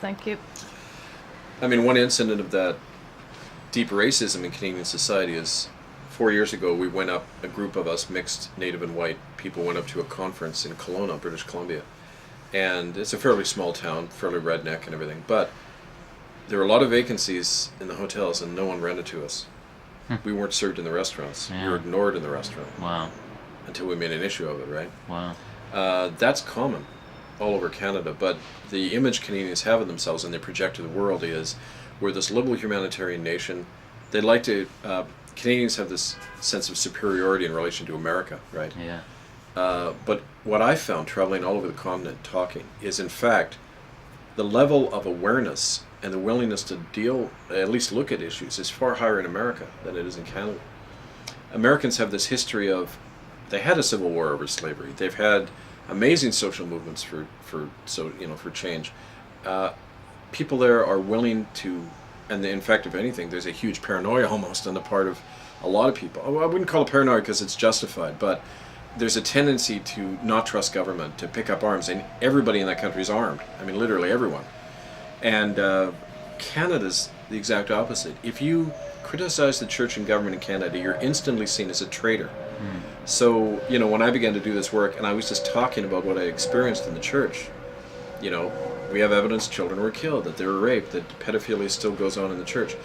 Thank you. I mean, one incident of that deep racism in Canadian society is 4 years ago we went up, a group of us, mixed Native and white people, went up to a conference in Kelowna, British Columbia. And it's a fairly small town, fairly redneck and everything, but there were a lot of vacancies in the hotels and no one rented to us. We weren't served in the restaurants. We were ignored in the restaurant. Wow. Until we made an issue of it, right? Wow. That's common all over Canada, but the image Canadians have of themselves and they project to the world is we're this liberal humanitarian nation. They like to, Canadians have this sense of superiority in relation to America, right? Yeah. But what I found traveling all over the continent talking is, in fact, the level of awareness and the willingness to deal, at least look at issues, is far higher in America than it is in Canada. Americans have this history of, they had a civil war over slavery. They've had amazing social movements for change. People there are willing to, and in fact, if anything, there's a huge paranoia almost on the part of a lot of people. I wouldn't call it paranoia because it's justified, but there's a tendency to not trust government, to pick up arms, and everybody in that country is armed. I mean, literally everyone. And Canada's the exact opposite. If you criticize the church and government in Canada, you're instantly seen as a traitor. So, when I began to do this work, and I was just talking about what I experienced in the church, we have evidence children were killed, that they were raped, that pedophilia still goes on in the church.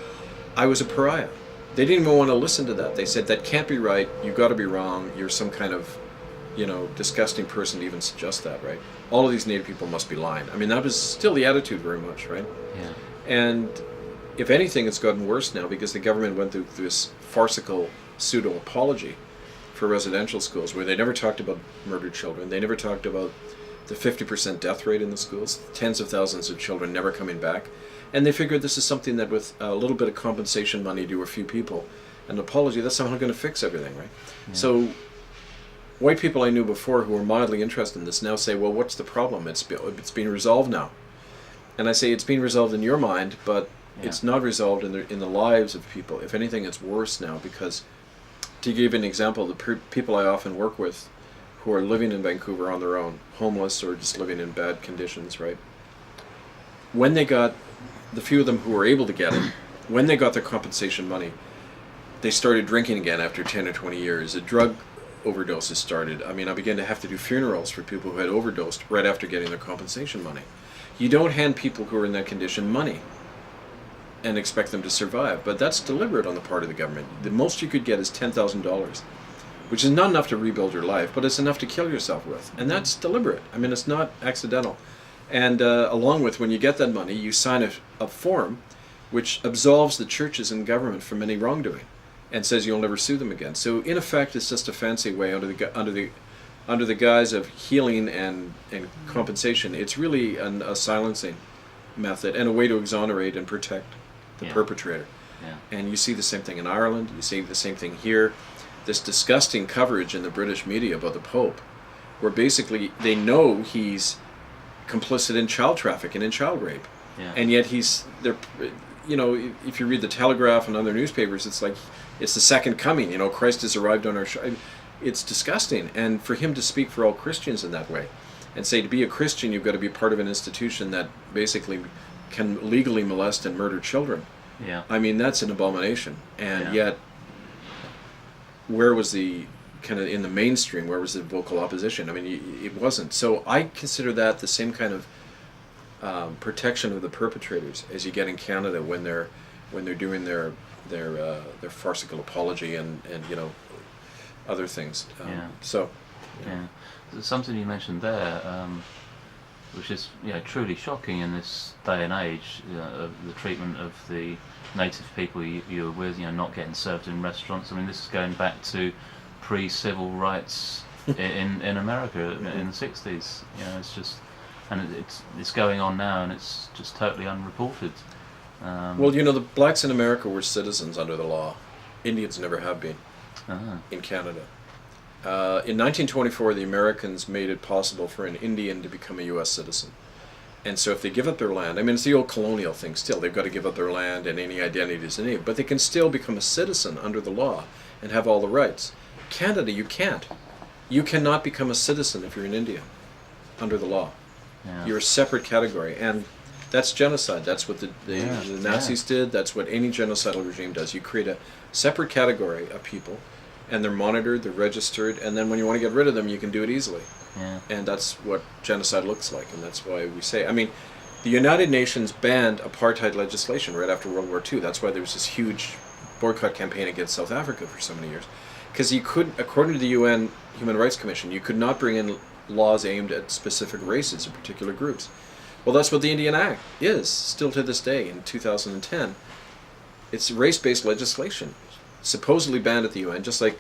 I was a pariah. They didn't even want to listen to that. They said, that can't be right, you've got to be wrong, you're some kind of, disgusting person to even suggest that, right? All of these Native people must be lying. I mean, that was still the attitude very much, right? Yeah. And if anything, it's gotten worse now because the government went through this farcical pseudo-apology for residential schools where they never talked about murdered children. They never talked about the 50% death rate in the schools, tens of thousands of children never coming back. And they figured this is something that with a little bit of compensation money to a few people, an apology, that's somehow going to fix everything, right? Yeah. So white people I knew before who were mildly interested in this now say, well, what's the problem? It's being resolved now. And I say it's being resolved in your mind, but it's not resolved in the lives of people. If anything, it's worse now because, to give an example, the people I often work with who are living in Vancouver on their own, homeless or just living in bad conditions, right? When they got, the few of them who were able to get it, when they got their compensation money, they started drinking again after 10 or 20 years. The drug overdoses started. I mean, I began to have to do funerals for people who had overdosed right after getting their compensation money. You don't hand people who are in that condition money and expect them to survive, but that's deliberate on the part of the government. The most you could get is $10,000, which is not enough to rebuild your life, but it's enough to kill yourself with, and that's deliberate. I mean, it's not accidental. And along with, when you get that money, you sign a form which absolves the churches and government from any wrongdoing and says you'll never sue them again. So in effect, it's just a fancy way under the guise of healing and compensation. It's really a silencing method and a way to exonerate and protect the perpetrator. Yeah. And you see the same thing in Ireland, you see the same thing here. This disgusting coverage in the British media about the Pope, where basically they know he's complicit in child trafficking and child rape. Yeah. And yet if you read the Telegraph and other newspapers, it's like it's the second coming, Christ has arrived on our shore. It's disgusting. And for him to speak for all Christians in that way and say to be a Christian you've got to be part of an institution that basically can legally molest and murder children. Yeah. I mean, that's an abomination. And yet, where was the kind of in the mainstream, where was the vocal opposition? I mean, it wasn't. So I consider that the same kind of protection of the perpetrators as you get in Canada when they're doing their farcical apology and other things. So something you mentioned there, which is truly shocking in this day and age, of the treatment of the native people you were with, not getting served in restaurants. I mean, this is going back to pre-civil rights in America in the 60s. It's just, and it's going on now, and it's just totally unreported. Well, the blacks in America were citizens under the law. Indians never have been in Canada. In 1924, the Americans made it possible for an Indian to become a U.S. citizen. And so if they give up their land, I mean, it's the old colonial thing still. They've got to give up their land and any identities they need. But they can still become a citizen under the law and have all the rights. Canada, you can't. You cannot become a citizen if you're an Indian under the law. Yeah. You're a separate category. And That's genocide. That's what the Yeah, Nazis did. That's what any genocidal regime does. You create a separate category of people, and they're monitored, they're registered, and then when you want to get rid of them, you can do it easily. Yeah. And that's what genocide looks like, and that's why we say, I mean, the United Nations banned apartheid legislation right after World War II. That's why there was this huge boycott campaign against South Africa for so many years. Because you could, according to the UN Human Rights Commission, you could not bring in laws aimed at specific races or particular groups. Well, that's what the Indian Act is, still to this day, in 2010. It's race-based legislation, supposedly banned at the UN, just like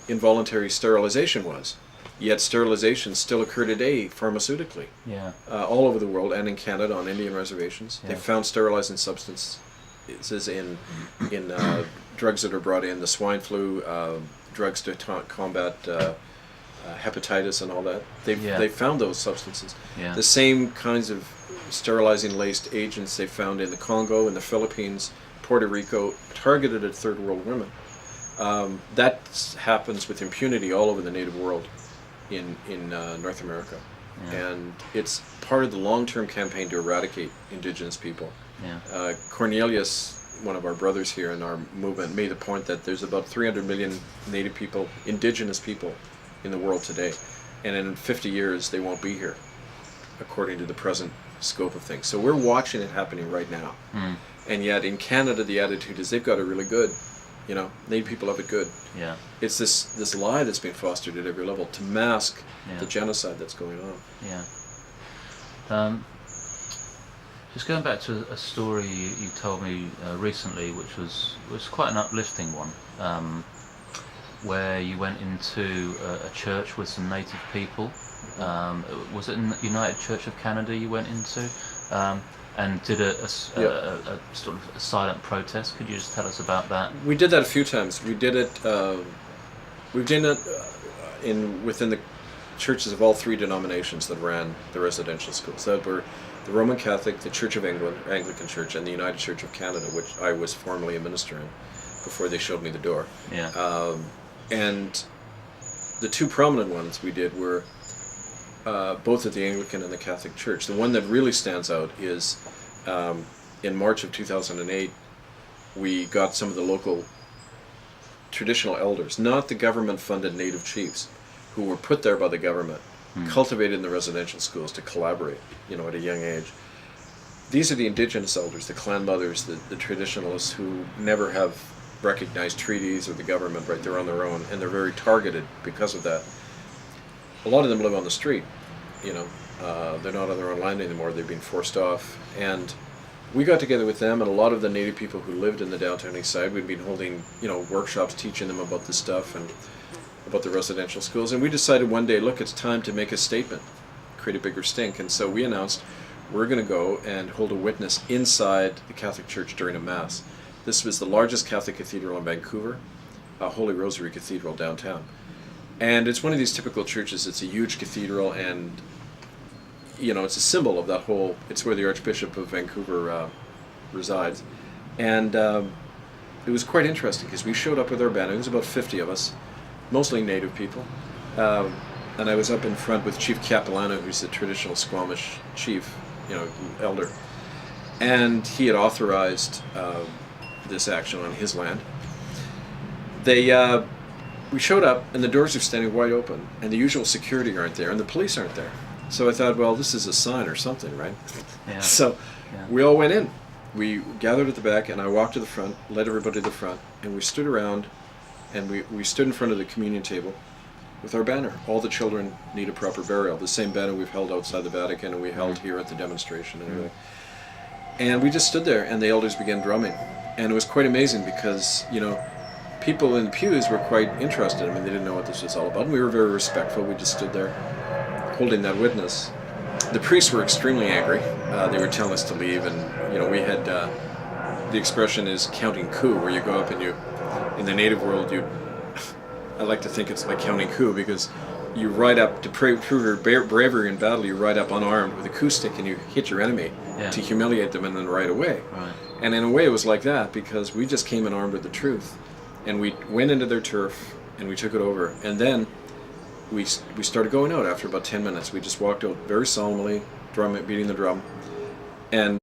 involuntary sterilization was. Yet sterilization still occur today pharmaceutically, Yeah. all over the world and in Canada on Indian reservations. Yeah. They found sterilizing substances in drugs that are brought in, the swine flu, drugs to combat hepatitis and all that. They found those substances. Yeah. The same kinds of sterilizing laced agents they found in the Congo, in the Philippines, Puerto Rico, targeted at third world women. That happens with impunity all over the native world in North America. Yeah. And it's part of the long-term campaign to eradicate indigenous people. Yeah. Cornelius, one of our brothers here in our movement, made the point that there's about 300 million native people, indigenous people, in the world today. And in 50 years, they won't be here, according to the present scope of things. So we're watching it happening right now. Mm. And yet in Canada, the attitude is they've got it really good. You know, native people have it good. Yeah. It's this lie that's being fostered at every level to mask Yeah. the genocide that's going on. Yeah. Just going back to a story you told me recently, which was quite an uplifting one, where you went into a church with some native people. Was it in the United Church of Canada you went into? And did a sort of a silent protest. Could you just tell us about that? We did that a few times. We did it. We've done it within the churches of all three denominations that ran the residential schools. That were the Roman Catholic, the Church of England, Anglican Church, and the United Church of Canada, which I was formerly a minister in before they showed me the door. Yeah. And the two prominent ones we did were both at the Anglican and the Catholic Church. The one that really stands out is in March of 2008, we got some of the local traditional elders, not the government-funded native chiefs, who were put there by the government, cultivated in the residential schools to collaborate, at a young age. These are the indigenous elders, the clan mothers, the traditionalists who never have recognized treaties or the government, right? They're on their own, and they're very targeted because of that. A lot of them live on the street, they're not on their own land anymore, they've been forced off. And we got together with them and a lot of the native people who lived in the downtown east side. We'd been holding, workshops teaching them about this stuff and about the residential schools. And we decided one day, look, it's time to make a statement, create a bigger stink. And so we announced we're going to go and hold a witness inside the Catholic Church during a Mass. This was the largest Catholic cathedral in Vancouver, Holy Rosary Cathedral downtown. And it's one of these typical churches. It's a huge cathedral, and it's a symbol of that whole. It's where the Archbishop of Vancouver resides, and it was quite interesting because we showed up with our band. It was about 50 of us, mostly native people, and I was up in front with Chief Capilano, who's the traditional Squamish chief, elder, and he had authorized this action on his land. We showed up, and the doors are standing wide open, and the usual security aren't there, and the police aren't there. So I thought, well, this is a sign or something, right? Yeah. So we all went in. We gathered at the back, and I walked to the front, led everybody to the front, and we stood around, and we stood in front of the communion table with our banner. All the children need a proper burial. The same banner we've held outside the Vatican, and we held here at the demonstration and everything. And we just stood there, and the elders began drumming. And it was quite amazing because, people in the pews were quite interested. I mean, they didn't know what this was all about. And we were very respectful. We just stood there holding that witness. The priests were extremely angry. They were telling us to leave. And, we had, the expression is counting coup, where you go up and in the native world, I like to think it's like counting coup because you ride up to prove your bravery in battle. You ride up unarmed with a coup stick and you hit your enemy to humiliate them and then ride away. Right. And in a way it was like that because we just came in armed with the truth. And we went into their turf and we took it over. And then we started going out after about 10 minutes. We just walked out very solemnly, beating the drum. And